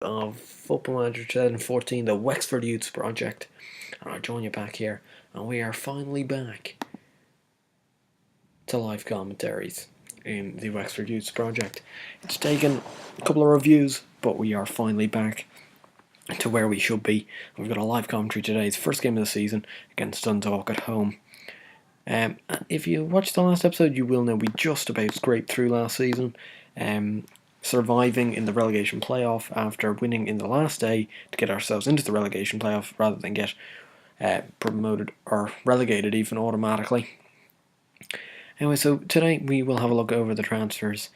Of Football Manager 2014, the Wexford Youths Project, and I join you back here, and we are finally back to live commentaries in the Wexford Youths Project. It's taken a couple of reviews, but we are finally back to where we should be. We've got a live commentary today. It's the first game of the season against Dundalk at home. If you watched the last episode, you will know we just about scraped through last season, surviving in the relegation playoff after winning in the last day to get ourselves into the relegation playoff rather than get promoted or relegated even automatically. Anyway, so today we will have a look over the transfers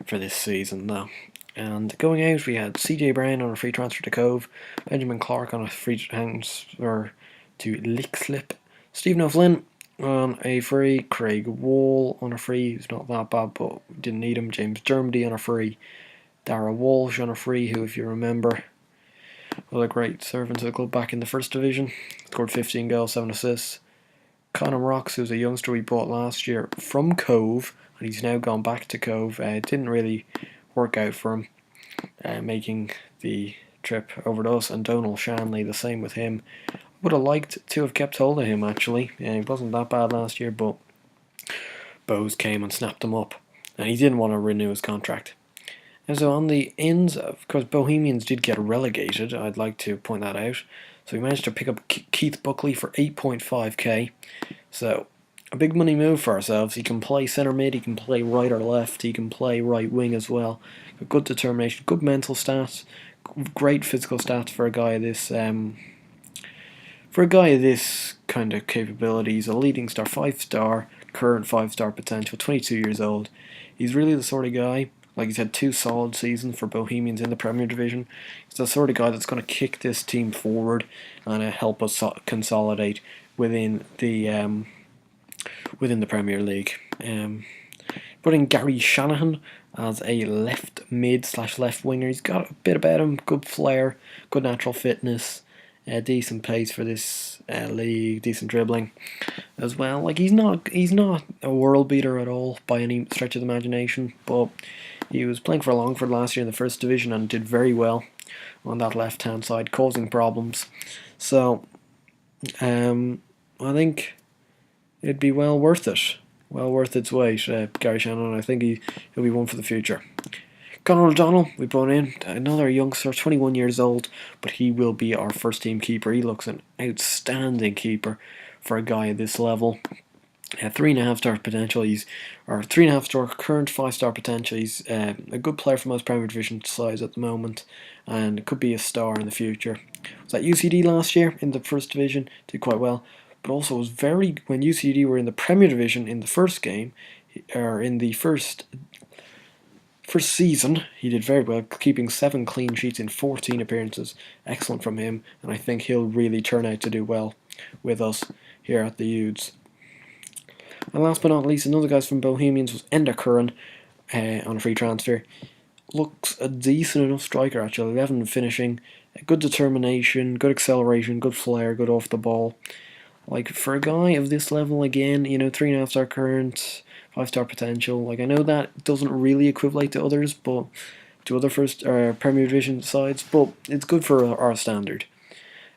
for this season though. And going out, we had CJ Brown on a free transfer to Cove, Benjamin Clark on a free transfer to Lickslip, Stephen O'Flynn on a free, Craig Wall on a free, he's not that bad but didn't need him, James Dermody on a free, Dara Walsh on a free, who if you remember was a great servant to the club back in the first division, scored 15 goals, 7 assists. Conor Rocks, who's a youngster we bought last year from Cove, and he's now gone back to Cove. It didn't really work out for him, making the trip over to us, and Donal Shanley, the same with him. Would have liked to have kept hold of him actually. He wasn't that bad last year, but Bose came and snapped him up, and he didn't want to renew his contract. And so on the ends, of course, Bohemians did get relegated. I'd like to point that out. So we managed to pick up Keith Buckley for 8.5k. So a big money move for ourselves. He can play centre mid, he can play right or left, he can play right wing as well. Good determination, good mental stats, great physical stats for a guy of this kind of capability. He's a leading star, 5-star, current 5-star potential, 22 years old. He's really the sort of guy. Like, he's had 2 solid seasons for Bohemians in the Premier Division. He's the sort of guy that's going to kick this team forward and help us consolidate within the Premier League. Putting Gary Shanahan as a left mid / left winger. He's got a bit about him. Good flair, good natural fitness, decent pace for this league, decent dribbling as well. Like, he's not a world beater at all by any stretch of the imagination, but he was playing for Longford last year in the first division and did very well on that left hand side, causing problems. So I think it'd be well worth its weight. Gary Shannon, I think he'll be one for the future. Conor O'Donnell, we brought in another youngster, 21 years old, but he will be our first team keeper. He looks an outstanding keeper for a guy at this level. 3.5-star potential. He's our 3.5-star current 5-star potential. He's a good player for most Premier Division sides at the moment, and could be a star in the future. Was at UCD last year in the first division, did quite well, but also was when UCD were in the Premier Division in the first game, or in the first season, he did very well, keeping 7 clean sheets in 14 appearances. Excellent from him, and I think he'll really turn out to do well with us here at the Youths. And last but not least, another guy from Bohemians was Enda Curran on a free transfer. Looks a decent enough striker actually, 11 finishing, good determination, good acceleration, good flair, good off the ball. Like, for a guy of this level again, 3.5-star current, 5-star potential. Like, I know that doesn't really equivalent to others, but to other first Premier Division sides, but it's good for our standard.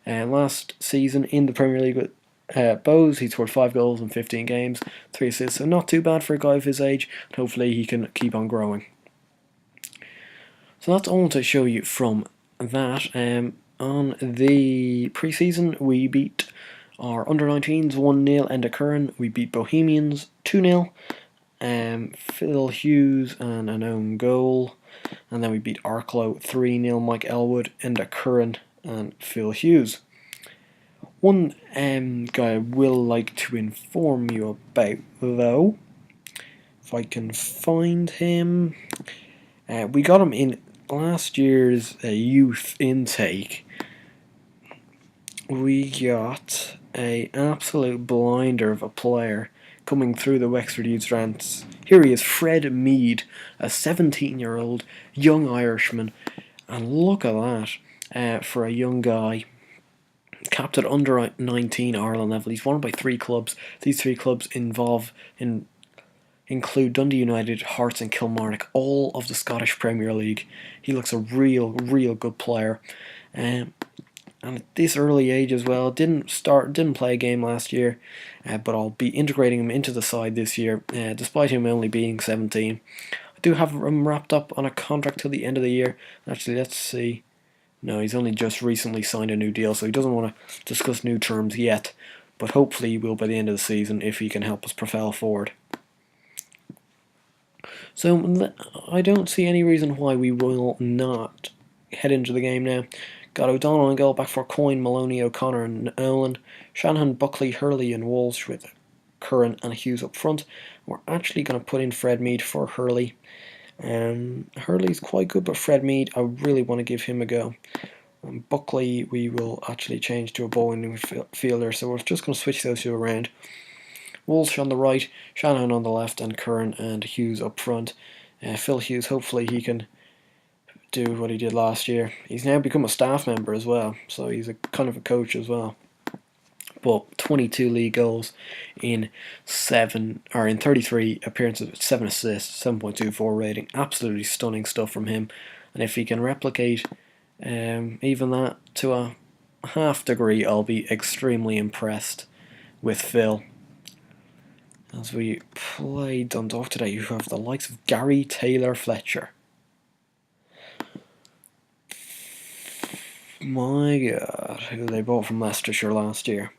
Last season in the Premier League with Bose, he scored 5 goals in 15 games, 3 assists, so not too bad for a guy of his age, and hopefully he can keep on growing. So that's all to show you from that. On the pre-season, we beat our under-19s 1-0 Enda Curran. We beat Bohemians 2-0. Phil Hughes and an own goal. And then we beat Arklow 3-0, Mike Elwood, Enda Curran and Phil Hughes. One guy I will like to inform you about, though, if I can find him. We got him in last year's youth intake. We got an absolute blinder of a player coming through the Wexford Youths ranks. Here he is, Fred Mead, a 17-year-old young Irishman, and look at that for a young guy. Capped at under 19 Ireland level. He's won by 3 clubs. These 3 clubs involve in include Dundee United, Hearts and Kilmarnock, all of the Scottish Premier League. He looks a real good player. And at this early age as well, didn't play a game last year, but I'll be integrating him into the side this year, despite him only being 17. I do have him wrapped up on a contract till the end of the year. Actually, let's see. No, he's only just recently signed a new deal, so he doesn't want to discuss new terms yet. But hopefully he will by the end of the season if he can help us propel forward. So I don't see any reason why we will not head into the game now. Got O'Donnell and goal, back for Coyne, Maloney, O'Connor and Nolan. Shanahan, Buckley, Hurley and Walsh with Curran and Hughes up front. We're actually going to put in Fred Mead for Hurley. Hurley's quite good, but Fred Mead, I really want to give him a go. Buckley, we will actually change to a bowling fielder, so we're just going to switch those two around. Walsh on the right, Shanahan on the left, and Curran and Hughes up front. Phil Hughes, hopefully he can do what he did last year. He's now become a staff member as well, so he's a kind of a coach as well. But 22 league goals in 33 appearances with 7 assists, 7.24 rating. Absolutely stunning stuff from him. And if he can replicate even that to a half degree, I'll be extremely impressed with Phil. As we play Dundalk today, you have the likes of Gary Taylor-Fletcher. My God, who they bought from Leicestershire last year.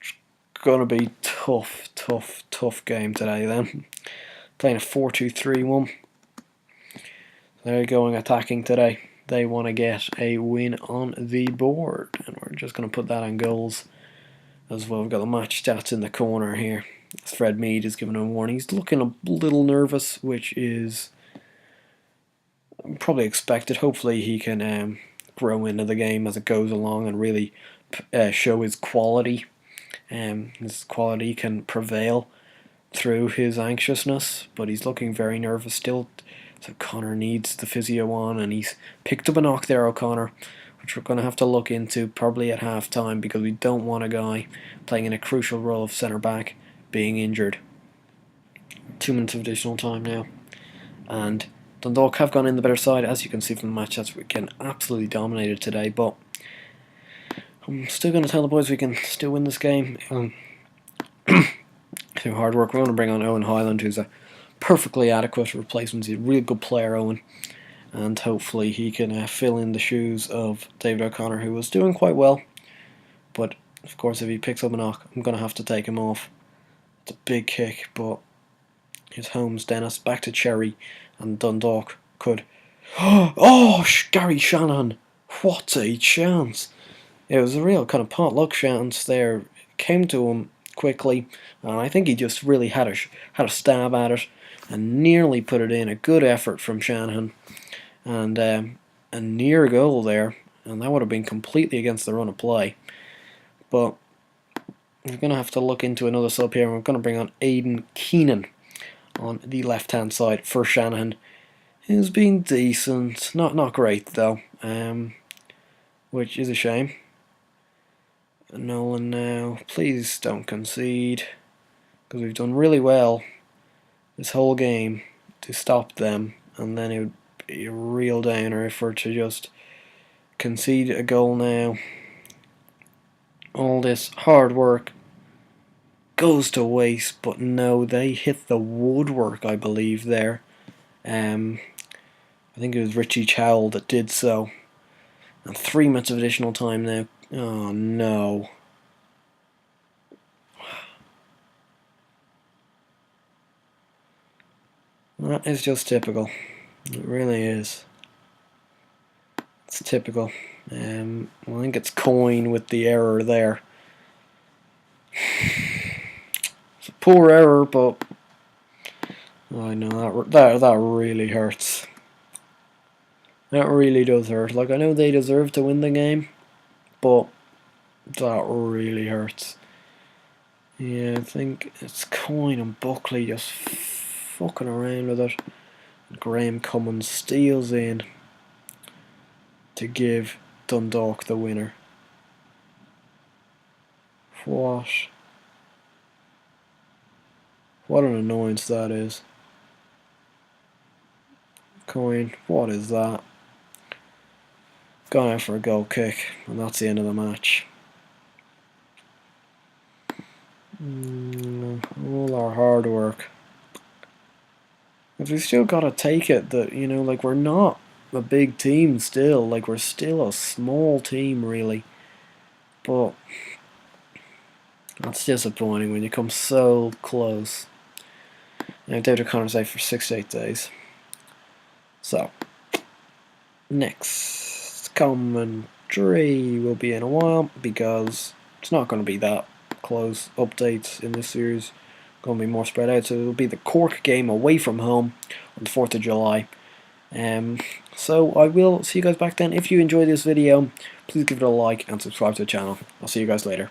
It's gonna be tough game today then. Playing a 4-2-3-1. They're going attacking today. They want to get a win on the board, and we're just going to put that on goals as well. We've got the match stats in the corner here. Fred Mead is giving him a warning. He's looking a little nervous, which is probably expected. Hopefully he can grow into the game as it goes along and really show his quality. His quality can prevail through his anxiousness, but he's looking very nervous still. So Connor needs the physio on, and he's picked up a knock there, O'Connor, which we're going to have to look into probably at half time, because we don't want a guy playing in a crucial role of centre back being injured. 2 minutes of additional time now, and Dundalk have gone in the better side, as you can see from the match. That's we can absolutely dominated today, but I'm still going to tell the boys we can still win this game. Through hard work. We're going to bring on Owen Highland, who's a perfectly adequate replacement. He's a real good player, Owen, and hopefully he can fill in the shoes of David O'Connor, who was doing quite well, but of course if he picks up a knock, I'm going to have to take him off. It's a big kick, but his home's Dennis, back to Cherry, and Dundalk could... Oh, Gary Shanahan, what a chance. It was a real kind of potluck chance there. Came to him quickly, and I think he just really had a stab at it and nearly put it in. A good effort from Shanahan, and a near goal there, and that would have been completely against the run of play. But we're going to have to look into another sub here, and we're going to bring on Aidan Keenan on the left hand side for Shanahan. He's been decent, not great though, which is a shame. Nolan now, please don't concede, because we've done really well this whole game to stop them, and then it would be a real downer if we're to just concede a goal now. All this hard work goes to waste, but no, they hit the woodwork, I believe, there. I think it was Richie Chowell that did so. And 3 minutes of additional time now. Oh no. That is just typical. It really is. It's typical. I think it's Coyne with the error there. It's a poor error, but I know that really hurts. That really does hurt. Like, I know they deserve to win the game, but that really hurts. Yeah, I think it's Coyne and Buckley just fucking around with it. Graham Cummins steals in to give Dundalk the winner. What? What an annoyance that is. Coin. What is that? Gone out for a goal kick, and that's the end of the match. All our hard work. But we still gotta take it that, you know, like, we're not a big team still. Like, we're still a small team, really. But that's disappointing when you come so close. And David O'Connor's out for 6 to 8 days. So, next commentary will be in a while, because it's not going to be that close updates in this series. Going to be more spread out, so it'll be the Cork game away from home on the 4th of July. So I will see you guys back then. If you enjoyed this video, please give it a like and subscribe to the channel. I'll see you guys later.